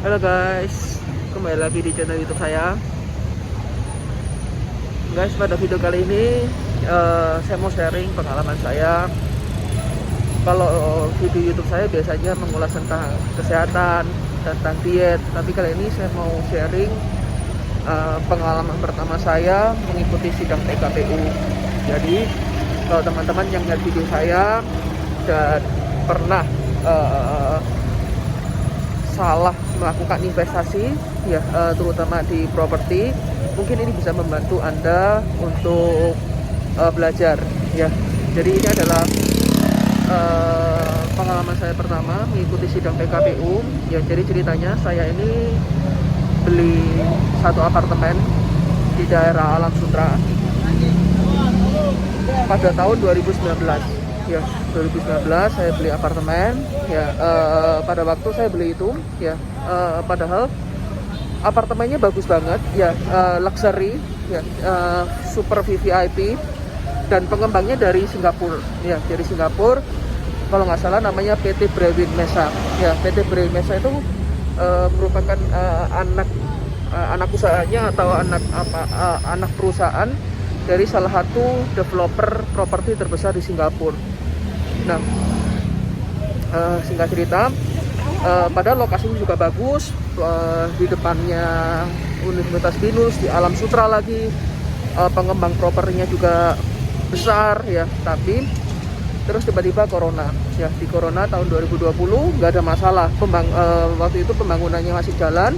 Halo guys, kembali lagi di channel YouTube saya. Guys, pada video kali ini saya mau sharing pengalaman saya. Kalau video YouTube saya biasanya mengulas tentang kesehatan, tentang diet, tapi kali ini saya mau sharing pengalaman pertama saya mengikuti sidang PKPU. Jadi kalau teman-teman yang lihat video saya dan pernah salah melakukan investasi ya, terutama di properti, mungkin ini bisa membantu Anda untuk belajar ya. Jadi ini adalah pengalaman saya pertama mengikuti sidang PKPU ya. Jadi ceritanya saya ini beli satu apartemen di daerah Alam Sutera pada tahun 2019 ya. 2019 saya beli apartemen ya. Pada waktu saya beli itu ya, padahal apartemennya bagus banget ya, luxury ya, super VVIP, dan pengembangnya dari Singapura ya. Dari Singapura, kalau nggak salah namanya PT Brewin Mesa ya. PT Brewin Mesa itu merupakan anak usahanya atau anak perusahaan dari salah satu developer properti terbesar di Singapura. Nah, singkat cerita, padahal lokasinya juga bagus, di depannya Universitas Binus, di Alam Sutera lagi, pengembang propertinya juga besar ya. Tapi terus tiba-tiba corona ya. Di corona tahun 2020 nggak ada masalah, waktu itu pembangunannya masih jalan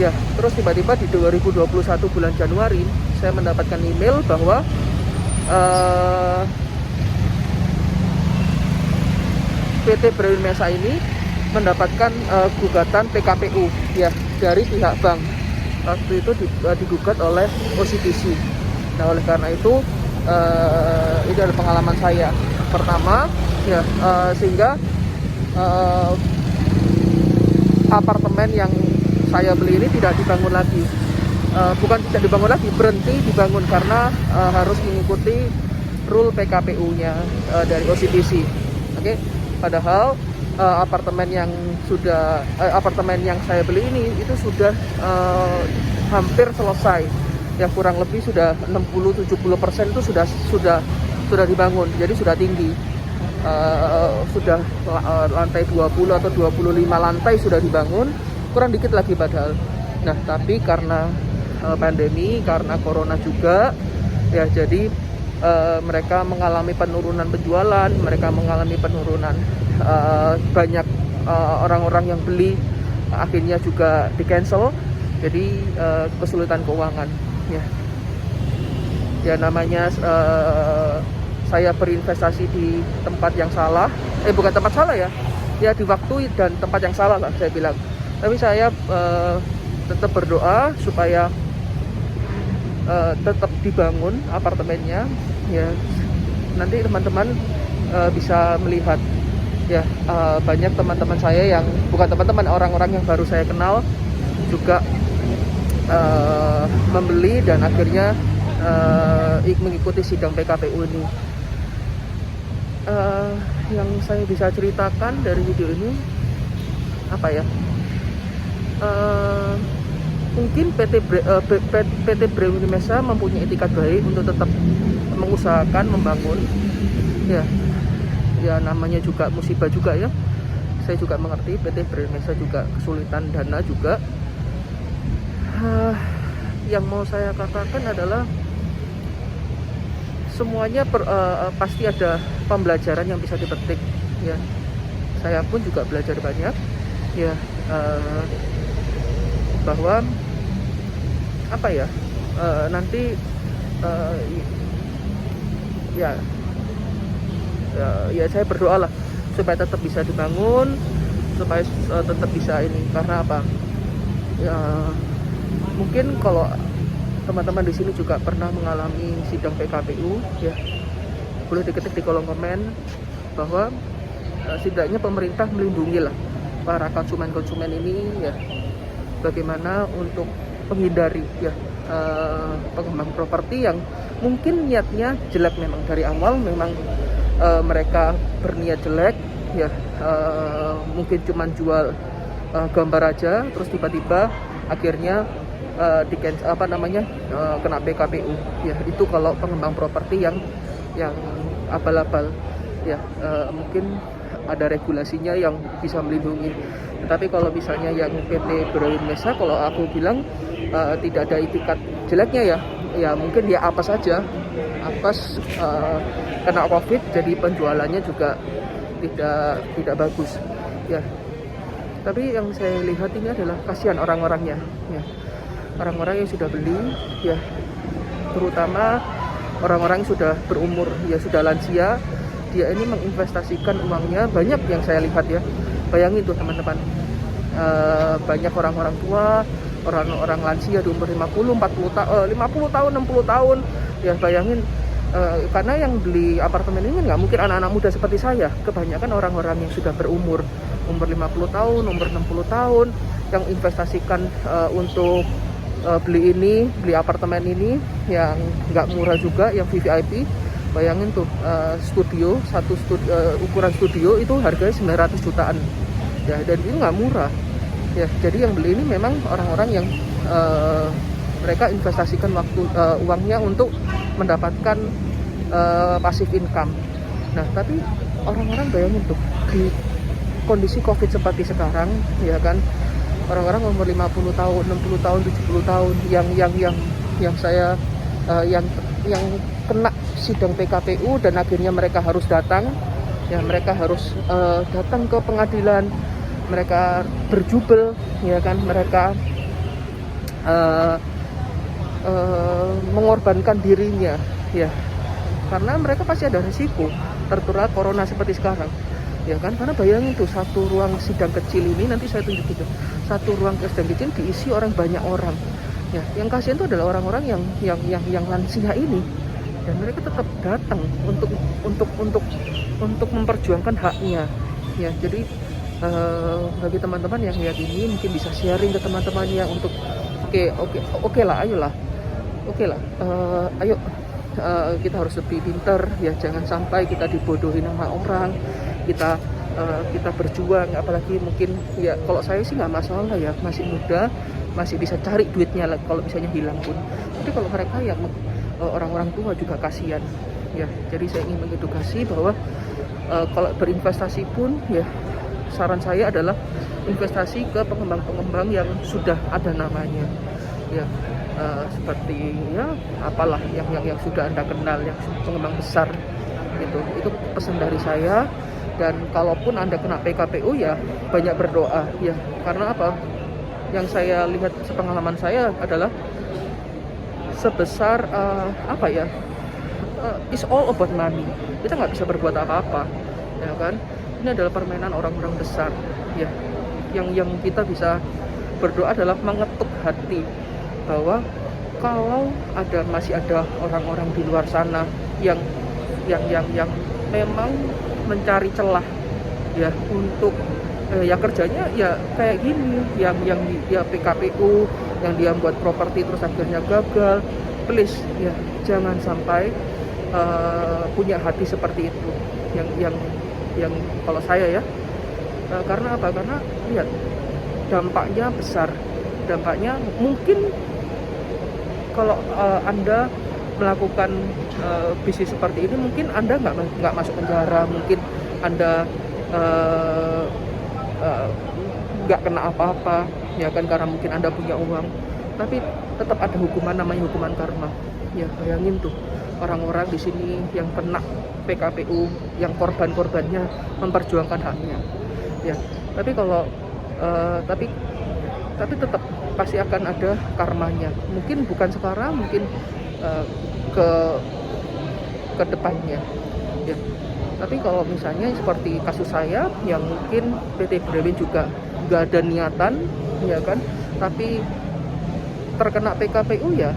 ya. Terus tiba-tiba di 2021 bulan Januari saya mendapatkan email bahwa PT Brewin Mesa ini mendapatkan gugatan PKPU ya dari pihak bank. Waktu itu digugat oleh OCBC. Nah, oleh karena itu ini adalah pengalaman saya pertama ya, sehingga apartemen yang saya beli ini tidak dibangun lagi. Bukan tidak dibangun lagi, berhenti dibangun karena harus mengikuti rule PKPU-nya dari OCBC. Oke. Padahal apartemen yang saya beli ini itu sudah hampir selesai ya, kurang lebih sudah 60-70% itu sudah dibangun. Jadi sudah tinggi, sudah lantai 20 atau 25 lantai sudah dibangun, kurang dikit lagi padahal. Nah, tapi karena pandemi, karena corona juga ya, jadi mereka mengalami penurunan penjualan, mereka mengalami penurunan, banyak orang-orang yang beli akhirnya juga di cancel. Jadi kesulitan keuangan ya. Ya namanya saya berinvestasi di tempat yang salah, bukan tempat salah ya, ya di waktu dan tempat yang salah lah saya bilang. Tapi saya tetap berdoa supaya tetap dibangun apartemennya ya. Nanti teman-teman bisa melihat ya, banyak teman-teman saya yang bukan teman-teman, orang-orang yang baru saya kenal juga membeli dan akhirnya mengikuti sidang PKPU ini. Yang saya bisa ceritakan dari video ini apa ya, mungkin PT Brewin Mesa mempunyai etikat baik untuk tetap mengusahakan membangun ya. Ya namanya juga musibah juga ya. Saya juga mengerti PT Brewin Mesa juga kesulitan dana juga. Yang mau saya katakan adalah semuanya pasti ada pembelajaran yang bisa dipetik ya. Saya pun juga belajar banyak ya, bahwa apa ya, nanti ya saya berdoa lah supaya tetap bisa dibangun, supaya tetap bisa ini. Karena apa ya, mungkin kalau teman-teman di sini juga pernah mengalami sidang PKPU ya, boleh diketik di kolom komen bahwa setidaknya pemerintah melindungi lah para konsumen ini ya, bagaimana untuk menghindari ya pengembang properti yang mungkin niatnya jelek. Memang dari awal memang mereka berniat jelek ya, mungkin cuma jual gambar aja, terus tiba-tiba akhirnya kena PKPU. Ya itu kalau pengembang properti yang abal-abal, ya mungkin ada regulasinya yang bisa melindungi. Tetapi kalau misalnya yang PT Berwin Mesa, kalau aku bilang tidak ada itikat jeleknya, ya mungkin dia apes saja, kena COVID, jadi penjualannya juga tidak bagus, ya. Tapi yang saya lihat ini adalah kasihan orang-orangnya, ya. Orang-orang yang sudah beli, ya, terutama orang-orang yang sudah berumur, ya sudah lansia, dia ini menginvestasikan uangnya banyak yang saya lihat, ya. Bayangin tuh teman-teman, banyak orang-orang tua, orang-orang lansia di umur 50 tahun, 60 tahun, ya bayangin. Karena yang beli apartemen ini nggak mungkin anak-anak muda seperti saya, kebanyakan orang-orang yang sudah berumur, umur 50 tahun, umur 60 tahun, yang investasikan untuk beli apartemen ini yang nggak murah juga, yang VVIP. Bayangin tuh, ukuran studio itu harganya 900 jutaan, ya, dan itu nggak murah, ya. Jadi yang beli ini memang orang-orang yang mereka investasikan uangnya untuk mendapatkan passive income. Nah, tapi orang-orang bayangin tuh di kondisi COVID seperti sekarang, ya kan, orang-orang umur 50 tahun, 60 tahun, 70 tahun yang saya yang kena sidang PKPU dan akhirnya mereka harus datang, ya, mereka harus datang ke pengadilan, mereka berjubel, ya kan, mereka mengorbankan dirinya, ya, karena mereka pasti ada risiko tertular corona seperti sekarang, ya kan. Karena bayangin tuh, satu ruang sidang kecil ini, nanti saya tunjukin tuh, satu ruang sidang kecil diisi banyak orang, ya. Yang kasihan itu adalah orang-orang yang lansia ini, dan mereka tetap datang untuk memperjuangkan haknya, ya. Jadi bagi teman-teman yang lihat ini mungkin bisa sharing ke teman-temannya untuk oke lah, ayolah, ayo, kita harus lebih pintar, ya, jangan sampai kita dibodohin sama orang. Kita berjuang, apalagi mungkin, ya, kalau saya sih nggak masalah, ya, masih muda, masih bisa cari duitnya kalau misalnya hilang pun. Tapi kalau mereka yang orang-orang tua juga kasihan, ya. Jadi saya ingin mengedukasi bahwa kalau berinvestasi pun, ya, saran saya adalah investasi ke pengembang-pengembang yang sudah ada namanya, ya. Seperti, ya, apalah yang sudah Anda kenal, yang pengembang besar, itu pesan dari saya. Dan kalaupun Anda kena PKPU, ya banyak berdoa, ya, karena apa, yang saya lihat sepengalaman saya adalah sebesar it's all about money, kita nggak bisa berbuat apa-apa, ya kan. Ini adalah permainan orang-orang besar, ya. Yang kita bisa berdoa adalah mengetuk hati bahwa kalau masih ada orang-orang di luar sana yang memang mencari celah, ya, untuk ya kerjanya ya kayak gini, yang dia PKPU, yang dia buat properti terus akhirnya gagal. Please, ya, jangan sampai punya hati seperti itu, yang kalau saya, ya, karena apa? Karena lihat, dampaknya besar, dampaknya mungkin kalau Anda melakukan bisnis seperti ini, mungkin Anda nggak masuk penjara, mungkin Anda nggak kena apa-apa, ya kan, karena mungkin Anda punya uang. Tapi tetap ada hukuman, namanya hukuman karma, ya. Bayangin tuh, orang-orang di sini yang kena PKPU, yang korban-korbannya memperjuangkan haknya, ya. Tapi kalau tapi tetap pasti akan ada karmanya. Mungkin bukan sekarang, mungkin ke depannya, ya. Tapi kalau misalnya seperti kasus saya, yang mungkin PT Berwin juga nggak ada niatan, ya kan, tapi terkena PKPU, ya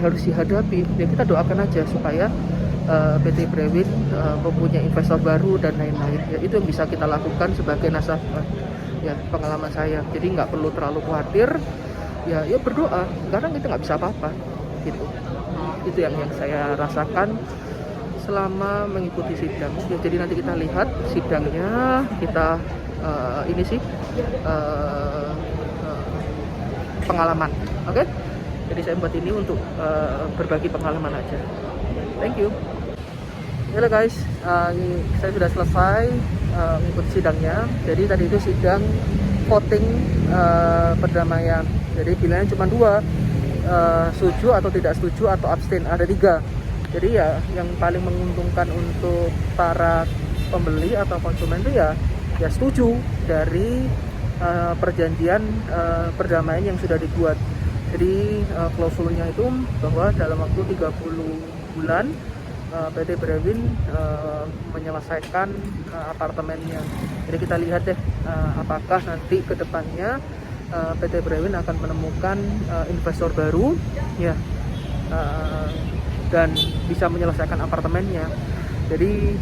harus dihadapi. Ya kita doakan aja supaya PT Berwin mempunyai investor baru dan lain-lain. Ya, itu yang bisa kita lakukan sebagai nasabah, ya, pengalaman saya. Jadi nggak perlu terlalu khawatir, ya berdoa, karena kita nggak bisa apa-apa, gitu. Itu yang saya rasakan selama mengikuti sidang, ya. Jadi nanti kita lihat sidangnya, kita ini sih pengalaman. Oke? Jadi saya buat ini untuk berbagi pengalaman aja. Thank you. Halo guys, saya sudah selesai mengikuti sidangnya. Jadi tadi itu sidang voting perdamaian. Jadi pilihannya cuma 2, setuju atau tidak setuju atau abstain. Ada 3. Jadi ya yang paling menguntungkan untuk para pembeli atau konsumen itu ya setuju dari perjanjian perdamaian yang sudah dibuat. Jadi klausulnya itu bahwa dalam waktu 30 bulan PT Brewin menyelesaikan apartemennya. Jadi kita lihat deh apakah nanti ke depannya PT Brewin akan menemukan investor baru ya dan bisa menyelesaikan apartemennya. Jadi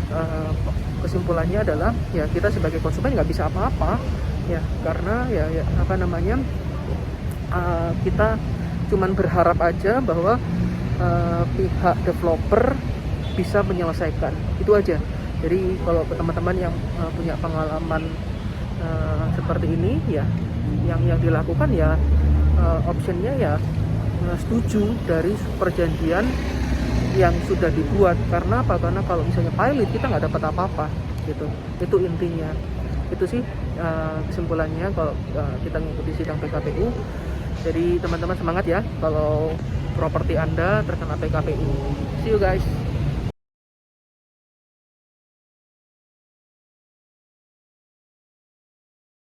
kesimpulannya adalah ya kita sebagai konsumen nggak bisa apa-apa ya, karena ya apa namanya kita cuman berharap aja bahwa pihak developer bisa menyelesaikan, itu aja. Jadi kalau teman-teman yang punya pengalaman seperti ini ya, yang dilakukan ya optionnya ya setuju dari perjanjian yang sudah dibuat. Karena apa? Karena kalau misalnya pilot kita nggak dapat apa-apa gitu. Itu intinya. Itu sih kesimpulannya kalau kita mengikuti sidang PKPU. Jadi teman-teman semangat ya kalau properti Anda terkena PKPU. See you guys.